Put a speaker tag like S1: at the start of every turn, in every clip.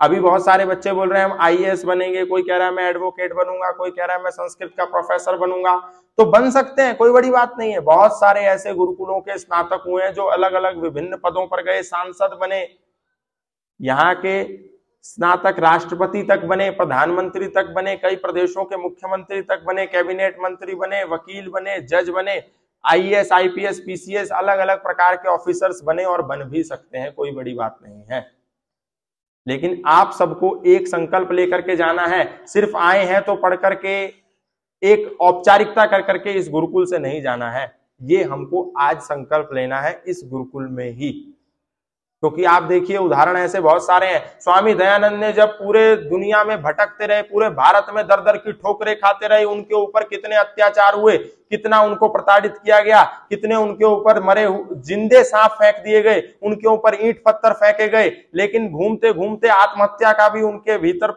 S1: अभी बहुत सारे बच्चे बोल रहे हैं हम आईएएस बनेंगे, कोई कह रहा है मैं एडवोकेट बनूंगा, कोई कह रहा है मैं संस्कृत का प्रोफेसर बनूंगा। तो बन सकते हैं, कोई बड़ी बात नहीं है। बहुत सारे ऐसे गुरुकुलों के स्नातक हुए हैं जो अलग अलग विभिन्न पदों पर गए, सांसद बने, यहाँ के स्नातक राष्ट्रपति तक बने, प्रधानमंत्री तक बने, कई प्रदेशों के मुख्यमंत्री तक बने, कैबिनेट मंत्री बने, वकील बने, जज बने, आईएएस, आईपीएस, पीसीएस, अलग अलग प्रकार के ऑफिसर्स बने और बन भी सकते हैं, कोई बड़ी बात नहीं है। लेकिन आप सबको एक संकल्प लेकर के जाना है। सिर्फ आए हैं तो पढ़ करके एक औपचारिकता कर करके इस गुरुकुल से नहीं जाना है। ये हमको आज संकल्प लेना है इस गुरुकुल में ही, क्योंकि आप देखिए उदाहरण ऐसे बहुत सारे हैं। स्वामी दयानंद ने जब पूरे दुनिया में भटकते रहे, पूरे भारत में दर दर की ठोकरें खाते रहे, उनके ऊपर कितने अत्याचार हुए, कितना उनको प्रताड़ित किया गया, कितने उनके ऊपर मरे जिंदे सांप फेंक दिए गए, उनके ऊपर ईंट पत्थर फेंके गए, लेकिन घूमते घूमते आत्महत्या का भी उनके भीतर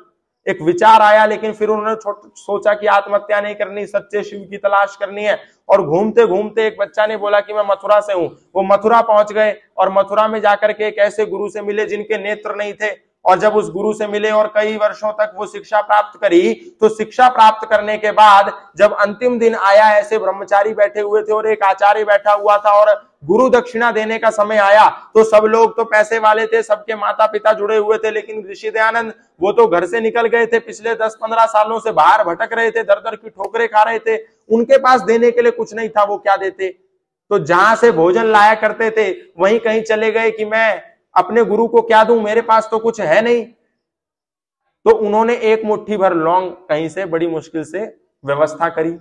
S1: एक विचार आया। लेकिन फिर उन्होंने सोचा कि आत्महत्या नहीं करनी, सच्चे शिव की तलाश करनी है। और घूमते घूमते एक बच्चा ने बोला कि मैं मथुरा से हूं। वो मथुरा पहुंच गए और मथुरा में जाकर के एक ऐसे गुरु से मिले जिनके नेत्र नहीं थे। और जब उस गुरु से मिले और कई वर्षों तक वो शिक्षा प्राप्त करी, तो शिक्षा प्राप्त करने के बाद जब अंतिम दिन आया, ऐसे ब्रह्मचारी बैठे हुए थे और एक आचार्य बैठा हुआ था, और गुरु दक्षिणा देने का समय आया, तो सब लोग तो पैसे वाले थे, सबके माता पिता जुड़े हुए थे, लेकिन ऋषि दयानंद वो तो घर से निकल गए थे, पिछले 10-15 सालों से बाहर भटक रहे थे, दर दर की ठोकरें खा रहे थे, उनके पास देने के लिए कुछ नहीं था, वो क्या देते। तो जहां से भोजन लाया करते थे वहीं कहीं चले गए कि मैं अपने गुरु को क्या दूं, मेरे पास तो कुछ है नहीं। तो उन्होंने एक मुट्ठी भर लौंग कहीं से बड़ी मुश्किल से व्यवस्था करी,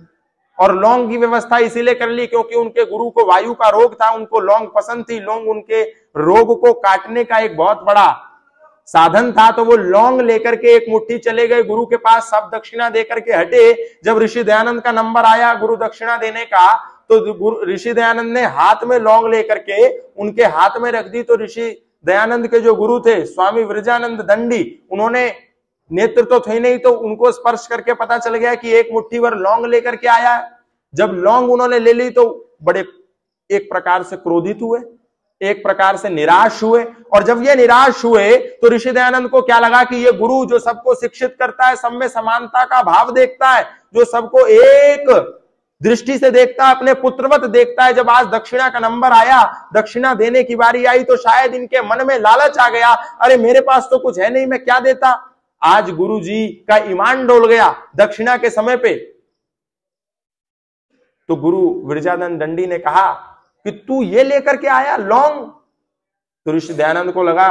S1: और लौंग की व्यवस्था इसीलिए कर ली क्योंकि उनके गुरु को वायु का रोग था, उनको लौंग पसंद थी, लौंग उनके रोग को काटने का एक बहुत बड़ा साधन था। तो वो लौंग लेकर के एक मुट्ठी चले गए गुरु के पास, सब दक्षिणा देकर के हटे। जब ऋषि दयानंद का नंबर आया गुरु दक्षिणा देने का, तो ऋषि दयानंद ने हाथ में लौंग लेकर के उनके हाथ में रख दी। तो ऋषि दयानंद के जो गुरु थे स्वामी विरजानंद दंडी, उन्होंने नेत्र तो थे नहीं, तो उनको स्पर्श करके पता चल गया कि एक मुट्ठी भर लौंग लेकर के आया है। जब लौंग उन्होंने ले ली तो बड़े एक प्रकार से क्रोधित हुए, एक प्रकार से निराश हुए। और जब ये निराश हुए तो ऋषि दयानंद को क्या लगा कि ये गुरु जो सबको शिक्षित करता है, सब में समानता का भाव देखता है, जो सबको एक दृष्टि से देखता है, अपने पुत्रवत देखता है, जब आज दक्षिणा का नंबर आया, दक्षिणा देने की बारी आई, तो शायद इनके मन में लालच आ गया, अरे मेरे पास तो कुछ है नहीं, मैं क्या देता। आज गुरु जी का ईमान डोल गया दक्षिणा के समय पे। तो गुरु विरजानंद दंडी ने कहा कि तू ये लेकर के आया लौंग। तो ऋषि दयानंद को लगा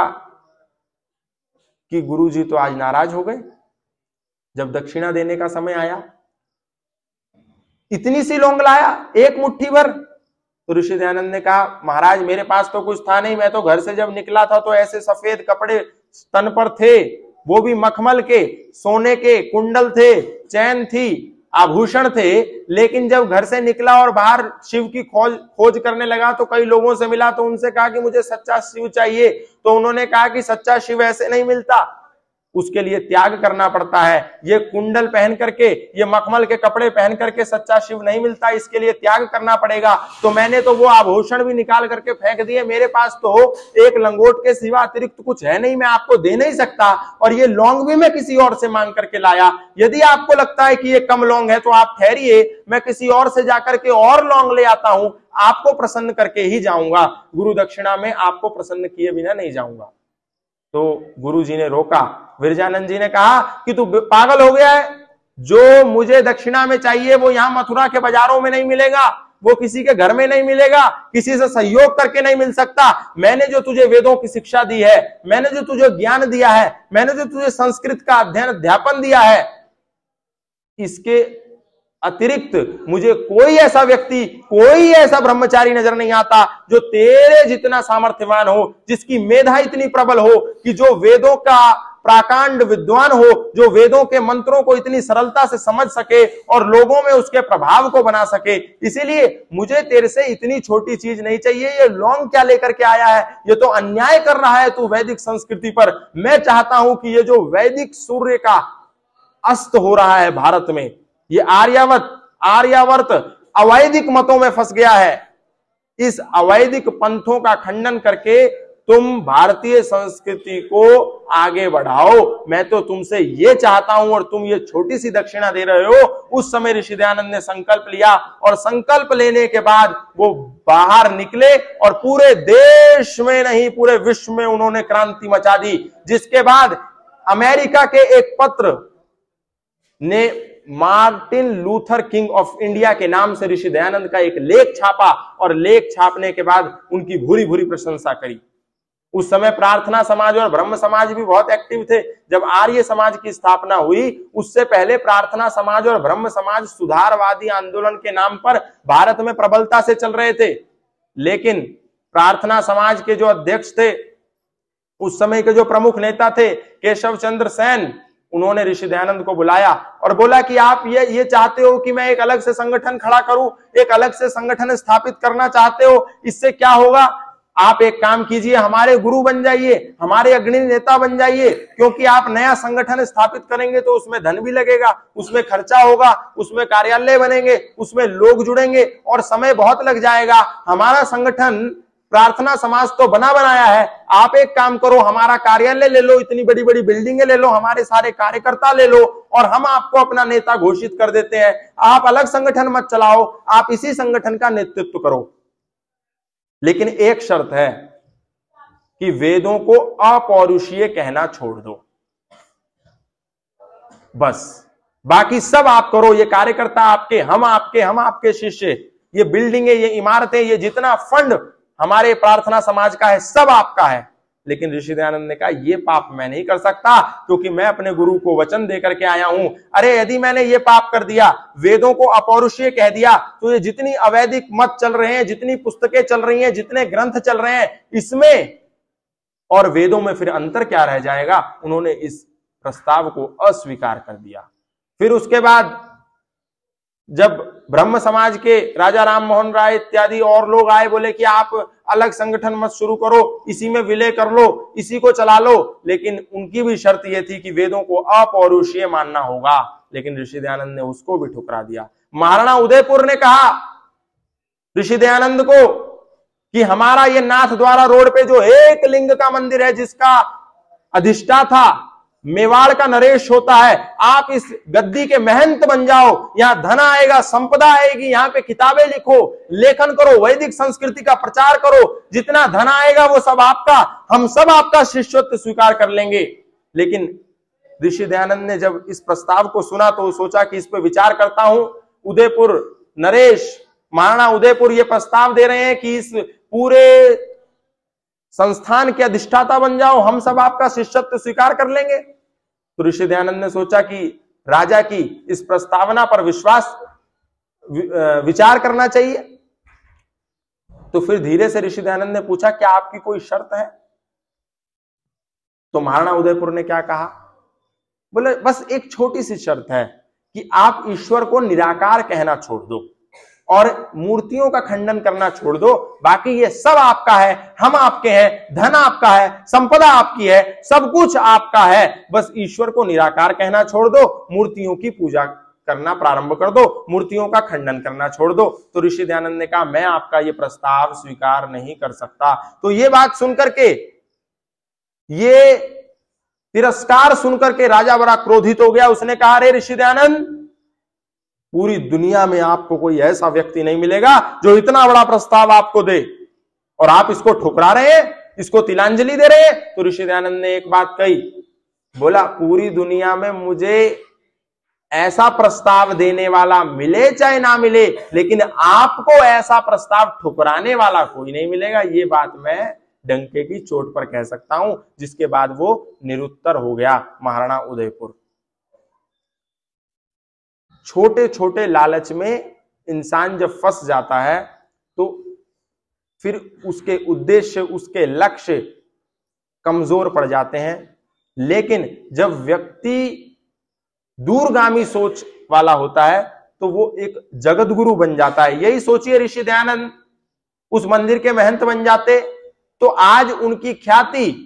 S1: कि गुरु जी तो आज नाराज हो गए। जब दक्षिणा देने का समय आया, इतनी सी लौंग लाया, एक मुट्ठी भर। तो ऋषि दयानंद ने कहा महाराज मेरे पास तो कुछ था नहीं, मैं तो घर से जब निकला था तो ऐसे सफेद कपड़े तन पर थे, वो भी मखमल के, सोने के कुंडल थे, चैन थी, आभूषण थे। लेकिन जब घर से निकला और बाहर शिव की खोज करने लगा तो कई लोगों से मिला, तो उनसे कहा कि मुझे सच्चा शिव चाहिए। तो उन्होंने कहा कि सच्चा शिव ऐसे नहीं मिलता, उसके लिए त्याग करना पड़ता है। ये कुंडल पहन करके, ये मखमल के कपड़े पहन करके सच्चा शिव नहीं मिलता, इसके लिए त्याग करना पड़ेगा। तो मैंने तो वो आभूषण भी निकाल करके फेंक दिए, मेरे पास तो एक लंगोट के सिवा अतिरिक्त कुछ है नहीं, मैं आपको दे नहीं सकता। और ये लौंग भी मैं किसी और से मांग करके लाया। यदि आपको लगता है कि ये कम लौंग है तो आप ठहरिए, मैं किसी और से जाकर के और लौंग ले आता हूं, आपको प्रसन्न करके ही जाऊंगा, गुरु दक्षिणा में आपको प्रसन्न किए बिना नहीं जाऊंगा। तो गुरु जी ने रोका। विरजानंद जी ने कहा कि तू पागल हो गया है, जो मुझे दक्षिणा में चाहिए वो यहां मथुरा के बाजारों में नहीं मिलेगा, वो किसी के घर में नहीं मिलेगा, किसी से सहयोग करके नहीं मिल सकता। मैंने जो तुझे वेदों की शिक्षा दी है, मैंने जो तुझे ज्ञान दिया है, मैंने जो तुझे संस्कृत का अध्ययन अध्यापन दिया है, इसके अतिरिक्त मुझे कोई ऐसा व्यक्ति, कोई ऐसा ब्रह्मचारी नजर नहीं आता जो तेरे जितना सामर्थ्यवान हो, जिसकी मेधा इतनी प्रबल हो कि जो वेदों का प्राकांड विद्वान हो, जो वेदों के मंत्रों को इतनी सरलता से समझ सके और लोगों में उसके प्रभाव को बना सके। इसीलिए मुझे तेरे से इतनी छोटी चीज नहीं चाहिए। ये लौंग क्या लेकर के आया है, ये तो अन्याय कर रहा है तू वैदिक संस्कृति पर। मैं चाहता हूं कि ये जो वैदिक सूर्य का अस्त हो रहा है भारत में, ये आर्यावर्त अवैदिक मतों में फंस गया है, इस अवैदिक पंथों का खंडन करके तुम भारतीय संस्कृति को आगे बढ़ाओ, मैं तो तुमसे ये चाहता हूं और तुम ये छोटी सी दक्षिणा दे रहे हो। उस समय ऋषि दयानंद ने संकल्प लिया और संकल्प लेने के बाद वो बाहर निकले और पूरे देश में नहीं पूरे विश्व में उन्होंने क्रांति मचा दी। जिसके बाद अमेरिका के एक पत्र ने Martin Luther king of India के नाम से ऋषि दयानंद का एक लेख छापा और लेख छापने के बाद उनकी भूरी भूरी प्रशंसा करी। उस समय प्रार्थना समाज और ब्रह्म समाज भी बहुत एक्टिव थे। जब आर्य समाज की स्थापना हुई उससे पहले प्रार्थना समाज और ब्रह्म समाज सुधारवादी आंदोलन के नाम पर भारत में प्रबलता से चल रहे थे। लेकिन प्रार्थना समाज के जो अध्यक्ष थे, उस समय के जो प्रमुख नेता थे केशव चंद्र सेन, उन्होंने ऋषि दयानंद को बुलाया और बोला कि आप ये चाहते हो कि मैं एक अलग से संगठन खड़ा करूं, एक अलग से संगठन स्थापित करना चाहते हो, इससे क्या होगा? आप एक काम कीजिए, हमारे गुरु बन जाइए, हमारे अग्रणी नेता बन जाइए, क्योंकि आप नया संगठन स्थापित करेंगे तो उसमें धन भी लगेगा, उसमें खर्चा होगा, उसमें कार्यालय बनेंगे, उसमें लोग जुड़ेंगे और समय बहुत लग जाएगा। हमारा संगठन प्रार्थना समाज तो बना बनाया है, आप एक काम करो, हमारा कार्यालय ले लो, इतनी बड़ी बड़ी बिल्डिंगें ले लो, हमारे सारे कार्यकर्ता ले लो और हम आपको अपना नेता घोषित कर देते हैं। आप अलग संगठन मत चलाओ, आप इसी संगठन का नेतृत्व करो। लेकिन एक शर्त है कि वेदों को अपौरुषीय कहना छोड़ दो, बस बाकी सब आप करो। ये कार्यकर्ता आपके, हम आपके शिष्य, ये बिल्डिंगें, ये इमारतें, ये जितना फंड हमारे प्रार्थना समाज का है सब आपका है। लेकिन ऋषि दयानंद ने कहा ये पाप मैं नहीं कर सकता, क्योंकि मैं अपने गुरु को वचन देकर के आया हूं। अरे यदि मैंने ये पाप कर दिया, वेदों को अपौरुषीय कह दिया, तो ये जितनी अवैधिक मत चल रहे हैं, जितनी पुस्तकें चल रही हैं, जितने ग्रंथ चल रहे हैं, इसमें और वेदों में फिर अंतर क्या रह जाएगा? उन्होंने इस प्रस्ताव को अस्वीकार कर दिया। फिर उसके बाद जब ब्रह्म समाज के राजा राम मोहन राय इत्यादि और लोग आए, बोले कि आप अलग संगठन मत शुरू करो, इसी में विलय कर लो, इसी को चला लो। लेकिन उनकी भी शर्त यह थी कि वेदों को अपौरुषीय मानना होगा। लेकिन ऋषि दयानंद ने उसको भी ठुकरा दिया। महाराणा उदयपुर ने कहा ऋषि दयानंद को कि हमारा ये नाथ द्वारा रोड पे जो एक लिंग का मंदिर है, जिसका अधिष्ठाता मेवाड़ का नरेश होता है, आप इस गद्दी के महंत बन जाओ, यहां धन आएगा, संपदा आएगी, यहां पे किताबें लिखो, लेखन करो, वैदिक संस्कृति का प्रचार करो, जितना धन आएगा वो सब आपका, हम सब आपका शिष्यत्व स्वीकार कर लेंगे। लेकिन ऋषि दयानंद ने जब इस प्रस्ताव को सुना तो सोचा कि इस पर विचार करता हूं। उदयपुर नरेश, महाराणा उदयपुर ये प्रस्ताव दे रहे हैं कि इस पूरे संस्थान के अधिष्ठाता बन जाओ, हम सब आपका शिष्यत्व स्वीकार कर लेंगे। तो ऋषि दयानंद ने सोचा कि राजा की इस प्रस्तावना पर विचार करना चाहिए। तो फिर धीरे से ऋषि दयानंद ने पूछा क्या आपकी कोई शर्त है? तो महाराणा उदयपुर ने क्या कहा? बोले बस एक छोटी सी शर्त है कि आप ईश्वर को निराकार कहना छोड़ दो और मूर्तियों का खंडन करना छोड़ दो, बाकी ये सब आपका है, हम आपके हैं, धन आपका है, संपदा आपकी है, सब कुछ आपका है, बस ईश्वर को निराकार कहना छोड़ दो, मूर्तियों की पूजा करना प्रारंभ कर दो, मूर्तियों का खंडन करना छोड़ दो। तो ऋषि दयानंद ने कहा मैं आपका ये प्रस्ताव स्वीकार नहीं कर सकता। तो ये बात सुनकर के, ये तिरस्कार सुनकर के राजा बड़ा क्रोधित हो गया। उसने कहा अरे ऋषि दयानंद, पूरी दुनिया में आपको कोई ऐसा व्यक्ति नहीं मिलेगा जो इतना बड़ा प्रस्ताव आपको दे और आप इसको ठुकरा रहे हैं, इसको तिलांजलि दे रहे हैं। तो ऋषि दयानंद ने एक बात कही, बोला पूरी दुनिया में मुझे ऐसा प्रस्ताव देने वाला मिले चाहे ना मिले, लेकिन आपको ऐसा प्रस्ताव ठुकराने वाला कोई नहीं मिलेगा। ये बात मैं डंके की चोट पर कह सकता हूं। जिसके बाद वो निरुत्तर हो गया महाराणा उदयपुर। छोटे छोटे लालच में इंसान जब फंस जाता है तो फिर उसके उद्देश्य, उसके लक्ष्य कमजोर पड़ जाते हैं। लेकिन जब व्यक्ति दूरगामी सोच वाला होता है तो वो एक जगत गुरु बन जाता है। यही सोचिए ऋषि दयानंद उस मंदिर के महंत बन जाते तो आज उनकी ख्याति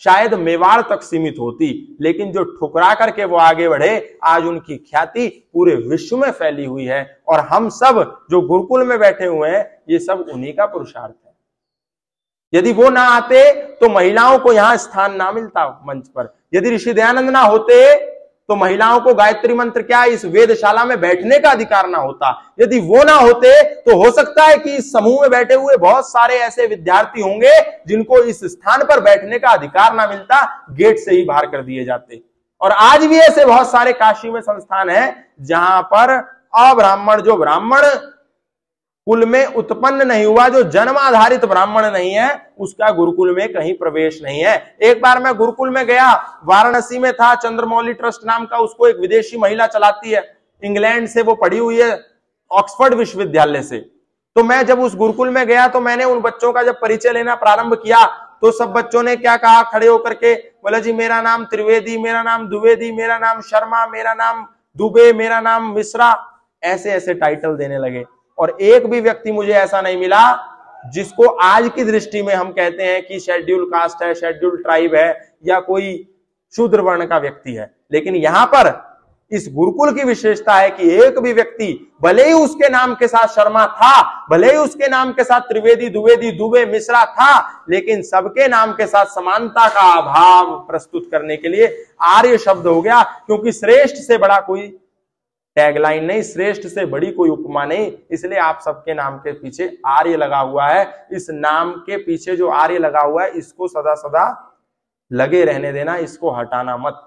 S1: शायद मेवाड़ तक सीमित होती, लेकिन जो ठुकरा करके वो आगे बढ़े, आज उनकी ख्याति पूरे विश्व में फैली हुई है। और हम सब जो गुरुकुल में बैठे हुए हैं, ये सब उन्हीं का पुरुषार्थ है। यदि वो ना आते तो महिलाओं को यहां स्थान ना मिलता मंच पर। यदि ऋषि दयानंद ना होते तो महिलाओं को गायत्री मंत्र क्या इस वेदशाला में बैठने का अधिकार ना होता। यदि वो ना होते तो हो सकता है कि इस समूह में बैठे हुए बहुत सारे ऐसे विद्यार्थी होंगे जिनको इस स्थान पर बैठने का अधिकार ना मिलता, गेट से ही बाहर कर दिए जाते। और आज भी ऐसे बहुत सारे काशी में संस्थान है जहां पर अब्राह्मण, जो ब्राह्मण कुल में उत्पन्न नहीं हुआ, जो जन्म आधारित ब्राह्मण नहीं है, उसका गुरुकुल में कहीं प्रवेश नहीं है। एक बार मैं गुरुकुल में गया, वाराणसी में था, चंद्रमौली ट्रस्ट नाम का, उसको एक विदेशी महिला चलाती है, इंग्लैंड से वो पढ़ी हुई है, ऑक्सफोर्ड विश्वविद्यालय से। तो मैं जब उस गुरुकुल में गया तो मैंने उन बच्चों का जब परिचय लेना प्रारंभ किया तो सब बच्चों ने क्या कहा खड़े होकर के, बोला जी मेरा नाम त्रिवेदी, मेरा नाम द्विवेदी, मेरा नाम शर्मा, मेरा नाम दुबे, मेरा नाम मिश्रा, ऐसे ऐसे टाइटल देने लगे। और एक भी व्यक्ति मुझे ऐसा नहीं मिला जिसको आज की दृष्टि में हम कहते हैं कि शेड्यूल कास्ट है, शेड्यूल ट्राइब है या कोई शूद्र वर्ण का व्यक्ति है। लेकिन यहां पर इस गुरुकुल की विशेषता है कि एक भी व्यक्ति, भले ही उसके नाम के साथ शर्मा था, भले ही उसके नाम के साथ त्रिवेदी, द्विवेदी, दुबे, मिश्रा था, लेकिन सबके नाम के साथ समानता का अभाव प्रस्तुत करने के लिए आर्य शब्द हो गया। क्योंकि श्रेष्ठ से बड़ा कोई टैगलाइन नहीं, श्रेष्ठ से बड़ी कोई उपमा नहीं, इसलिए आप सबके नाम के पीछे आर्य लगा हुआ है। इस नाम के पीछे जो आर्य लगा हुआ है इसको सदा सदा लगे रहने देना, इसको हटाना मत,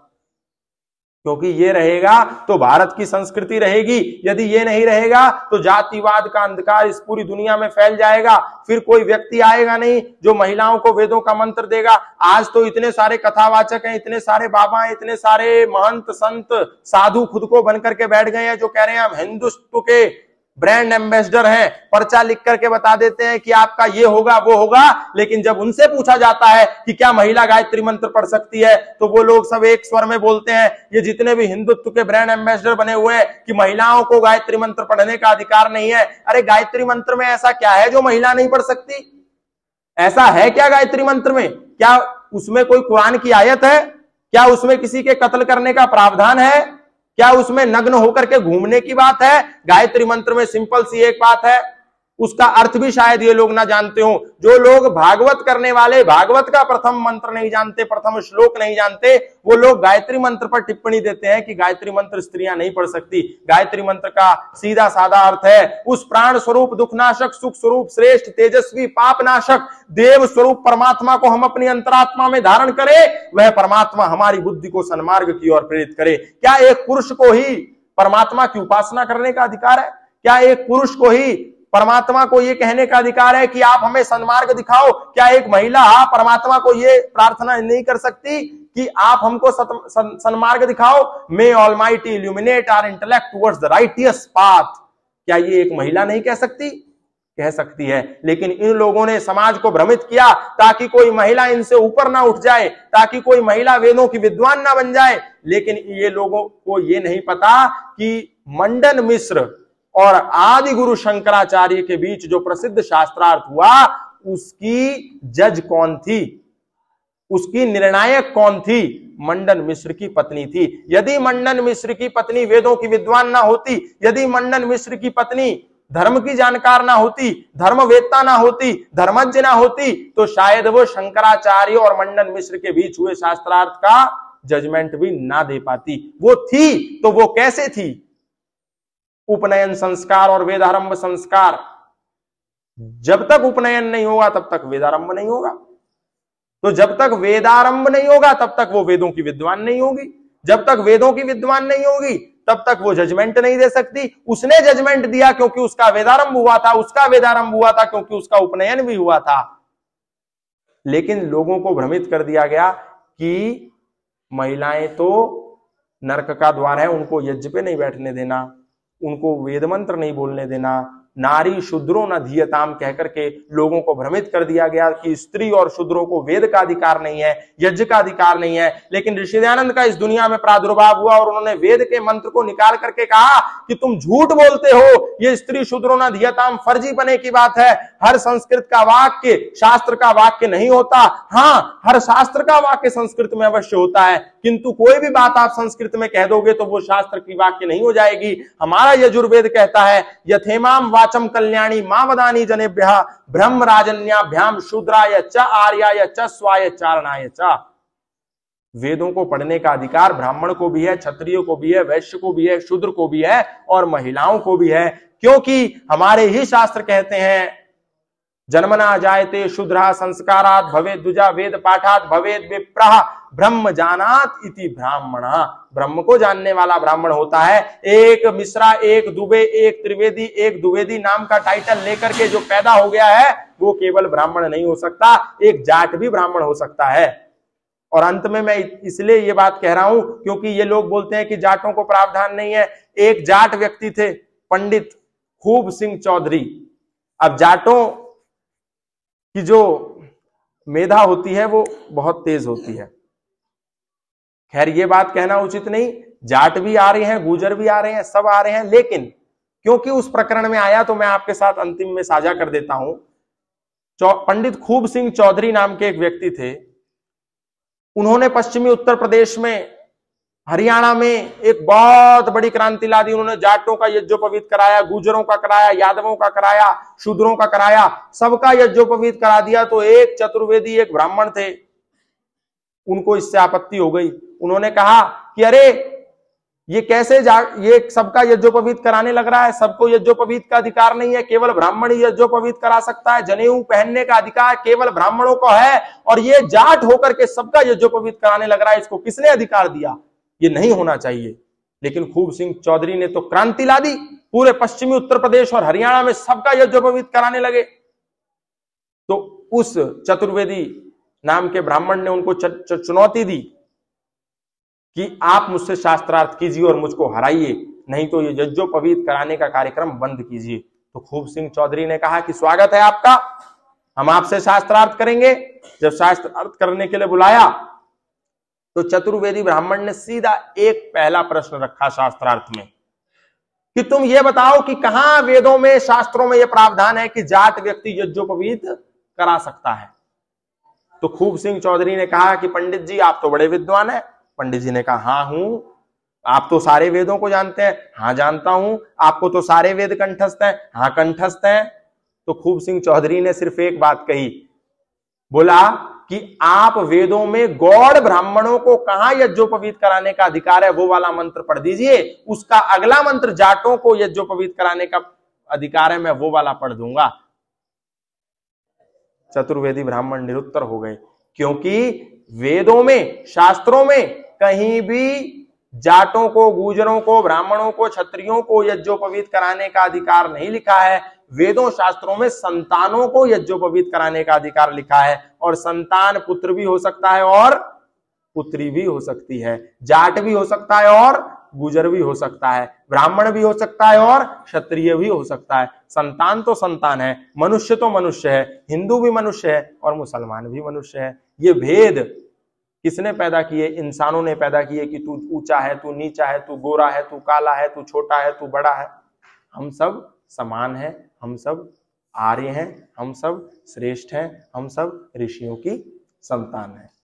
S1: क्योंकि ये रहेगा तो भारत की संस्कृति रहेगी। यदि ये नहीं रहेगा तो जातिवाद का अंधकार इस पूरी दुनिया में फैल जाएगा। फिर कोई व्यक्ति आएगा नहीं जो महिलाओं को वेदों का मंत्र देगा। आज तो इतने सारे कथावाचक हैं, इतने सारे बाबा हैं, इतने सारे महंत संत साधु खुद को बनकर के बैठ गए हैं जो कह रहे हैं हम हिंदुत्व के ब्रांड एम्बेसडर हैं, पर्चा लिख करके बता देते हैं कि आपका ये होगा वो होगा। लेकिन जब उनसे पूछा जाता है कि क्या महिला गायत्री मंत्र पढ़ सकती है तो वो लोग सब एक स्वर में बोलते हैं, ये जितने भी हिंदुत्व के ब्रांड एम्बेसडर बने हुए हैं, कि महिलाओं को गायत्री मंत्र पढ़ने का अधिकार नहीं है। अरे गायत्री मंत्र में ऐसा क्या है जो महिला नहीं पढ़ सकती? ऐसा है क्या गायत्री मंत्र में? क्या उसमें कोई कुरान की आयत है? क्या उसमें किसी के कत्ल करने का प्रावधान है? क्या उसमें नग्न होकर के घूमने की बात है? गायत्री मंत्र में सिंपल सी एक बात है, उसका अर्थ भी शायद ये लोग ना जानते हो। जो लोग भागवत करने वाले भागवत का प्रथम मंत्र नहीं जानते, प्रथम श्लोक नहीं जानते, वो लोग गायत्री मंत्र पर टिप्पणी देते हैं कि गायत्री मंत्र स्त्रियां नहीं पढ़ सकती। गायत्री मंत्र का सीधा साधा अर्थ है उस प्राण स्वरूप, दुखनाशक, सुख स्वरूप, श्रेष्ठ, तेजस्वी, पापनाशक देव स्वरूप परमात्मा को हम अपनी अंतरात्मा में धारण करें, वह परमात्मा हमारी बुद्धि को सन्मार्ग की ओर प्रेरित करे। क्या एक पुरुष को ही परमात्मा की उपासना करने का अधिकार है? क्या एक पुरुष को ही परमात्मा को यह कहने का अधिकार है कि आप हमें सन्मार्ग दिखाओ? क्या एक महिला परमात्मा को यह प्रार्थना नहीं कर सकती कि आप हमको सन्मार्ग दिखाओ? May almighty illuminate our intellect towards the righteous path. क्या ये एक महिला नहीं कह सकती? कह सकती है। लेकिन इन लोगों ने समाज को भ्रमित किया ताकि कोई महिला इनसे ऊपर ना उठ जाए, ताकि कोई महिला वेदों की विद्वान ना बन जाए। लेकिन ये लोगों को ये नहीं पता कि मंडन मिश्र और आदि गुरु शंकराचार्य के बीच जो प्रसिद्ध शास्त्रार्थ हुआ उसकी जज कौन थी, उसकी निर्णायक कौन थी? मंडन मिश्र की पत्नी थी। यदि मंडन मिश्र की पत्नी वेदों की विद्वान ना होती, यदि मंडन मिश्र की पत्नी धर्म की जानकार ना होती, धर्मवेत्ता ना होती, धर्मज्ञ ना होती, तो शायद वो शंकराचार्य और मंडन मिश्र के बीच हुए शास्त्रार्थ का जजमेंट भी ना दे पाती। वो थी तो वो कैसे थी? उपनयन संस्कार और वेदारंभ संस्कार, जब तक उपनयन नहीं होगा तब तक वेदारंभ नहीं होगा, तो जब तक वेदारंभ नहीं होगा तब तक वो वेदों की विद्वान नहीं होगी, जब तक वेदों की विद्वान नहीं होगी तब तक वो जजमेंट नहीं दे सकती। उसने जजमेंट दिया क्योंकि उसका वेदारंभ हुआ था, उसका वेदारंभ हुआ था क्योंकि उसका उपनयन भी हुआ था। लेकिन लोगों को भ्रमित कर दिया गया कि महिलाएं तो नरक का द्वार है, उनको यज्ञ पे नहीं बैठने देना, उनको वेद मंत्र नहीं बोलने देना, नारी शूद्रो न धीयताम कहकर के लोगों को भ्रमित कर दिया गया कि स्त्री और शूद्रों को वेद का अधिकार नहीं है, यज्ञ का अधिकार नहीं है। लेकिन ऋषि दयानंद का इस दुनिया में प्रादुर्भाव हुआ और उन्होंने वेद के मंत्र को निकाल करके कहा कि तुम झूठ बोलते हो, ये स्त्री शूद्रो न धीयताम फर्जी बने की बात है। हर संस्कृत का वाक्य शास्त्र का वाक्य नहीं होता। हाँ, हर शास्त्र का वाक्य संस्कृत में अवश्य होता है, किंतु कोई भी बात आप संस्कृत में कह दोगे तो वो शास्त्र की वाक्य नहीं हो जाएगी। हमारा यजुर्वेद कहता है यथेमाम वाचम कल्याणी मां वदानी जनेभ्यः ब्रह्म राजन्याभ्याम शूद्राय च आर्याय च स्वाय चारणाय च। वेदों को पढ़ने का अधिकार ब्राह्मण को भी है, क्षत्रिय को भी है, वैश्य को भी है, शूद्र को भी है और महिलाओं को भी है, क्योंकि हमारे ही शास्त्र कहते हैं जन्मना जायते शूद्रः संस्कारात् भवेत् द्विजा वेद पाठात् भवेत् विप्रः ब्रह्म जानात इति ब्राह्मणः। ब्रह्म को जानने वाला ब्राह्मण होता है। एक मिश्रा, एक दुबे, एक त्रिवेदी, एक द्विवेदी नाम का टाइटल लेकर के जो पैदा हो गया है वो केवल ब्राह्मण नहीं हो सकता, एक जाट भी ब्राह्मण हो सकता है। और अंत में मैं इसलिए ये बात कह रहा हूं क्योंकि ये लोग बोलते हैं कि जाटों को प्रावधान नहीं है। एक जाट व्यक्ति थे पंडित खूब सिंह चौधरी। अब जाटों की जो मेधा होती है वो बहुत तेज होती है। खैर ये बात कहना उचित नहीं, जाट भी आ रहे हैं, गुजर भी आ रहे हैं, सब आ रहे हैं, लेकिन क्योंकि उस प्रकरण में आया तो मैं आपके साथ अंतिम में साझा कर देता हूं। पंडित खूब सिंह चौधरी नाम के एक व्यक्ति थे। उन्होंने पश्चिमी उत्तर प्रदेश में, हरियाणा में एक बहुत बड़ी क्रांति ला दी। उन्होंने जाटों का यज्ञोपवीत कराया, गुजरों का कराया, यादवों का कराया, शूद्रों का कराया, सबका यज्ञोपवीत करा दिया। तो एक चतुर्वेदी, एक ब्राह्मण थे, उनको इससे आपत्ति हो गई। उन्होंने कहा कि अरे ये कैसे ये सबका यज्ञोपवीत कराने लग रहा है, सबको यज्ञोपवीत का अधिकार नहीं है, केवल ब्राह्मण ही यज्ञोपवीत करा सकता है, जनेऊ पहनने का अधिकार केवल ब्राह्मणों को है, और ये जाट होकर के सबका यज्ञोपवीत कराने लग रहा है, इसको किसने अधिकार दिया, ये नहीं होना चाहिए। लेकिन खूब सिंह चौधरी ने तो क्रांति ला दी, पूरे पश्चिमी उत्तर प्रदेश और हरियाणा में सबका यज्ञोपवीत कराने लगे। तो उस चतुर्वेदी नाम के ब्राह्मण ने उनको चुनौती दी कि आप मुझसे शास्त्रार्थ कीजिए और मुझको हराइए, नहीं तो ये यज्ञोपवीत कराने का कार्यक्रम बंद कीजिए। तो खूब सिंह चौधरी ने कहा कि स्वागत है आपका, हम आपसे शास्त्रार्थ करेंगे। जब शास्त्रार्थ करने के लिए बुलाया तो चतुर्वेदी ब्राह्मण ने सीधा एक पहला प्रश्न रखा शास्त्रार्थ में कि तुम ये बताओ कि कहां वेदों में, शास्त्रों में यह प्रावधान है कि जाट व्यक्ति यज्ञोपवीत करा सकता है। तो खूब सिंह चौधरी ने कहा कि पंडित जी आप तो बड़े विद्वान हैं। पंडित जी ने कहा हाँ हूं। आप तो सारे वेदों को जानते हैं। हाँ जानता हूं। आपको तो सारे वेद कंठस्थ हैं। हाँ कंठस्थ हैं। तो खूब सिंह चौधरी ने सिर्फ एक बात कही, बोला कि आप वेदों में गौड़ ब्राह्मणों को कहां यज्ञोपवीत कराने का अधिकार है वो वाला मंत्र पढ़ दीजिए, उसका अगला मंत्र जाटों को यज्ञोपवीत कराने का अधिकार है, मैं वो वाला पढ़ दूंगा। चतुर्वेदी ब्राह्मण निरुत्तर हो गए, क्योंकि वेदों में, शास्त्रों में कहीं भी जाटों को, गुजरों को, ब्राह्मणों को, क्षत्रियों को यज्ञोपवीत कराने का अधिकार नहीं लिखा है। वेदों शास्त्रों में संतानों को यज्ञोपवीत कराने का अधिकार लिखा है, और संतान पुत्र भी हो सकता है और पुत्री भी हो सकती है, जाट भी हो सकता है और गुजर भी हो सकता है, ब्राह्मण भी हो सकता है और क्षत्रिय भी हो सकता है। संतान तो संतान है, मनुष्य तो मनुष्य है, हिंदू भी मनुष्य है और मुसलमान भी मनुष्य है। ये भेद किसने पैदा किए? इंसानों ने पैदा किए कि तू ऊंचा है, तू नीचा है, तू गोरा है, तू काला है, तू छोटा है, तू बड़ा है। हम सब समान हैं, हम सब आर्य हैं, हम सब श्रेष्ठ हैं, हम सब ऋषियों की संतान हैं।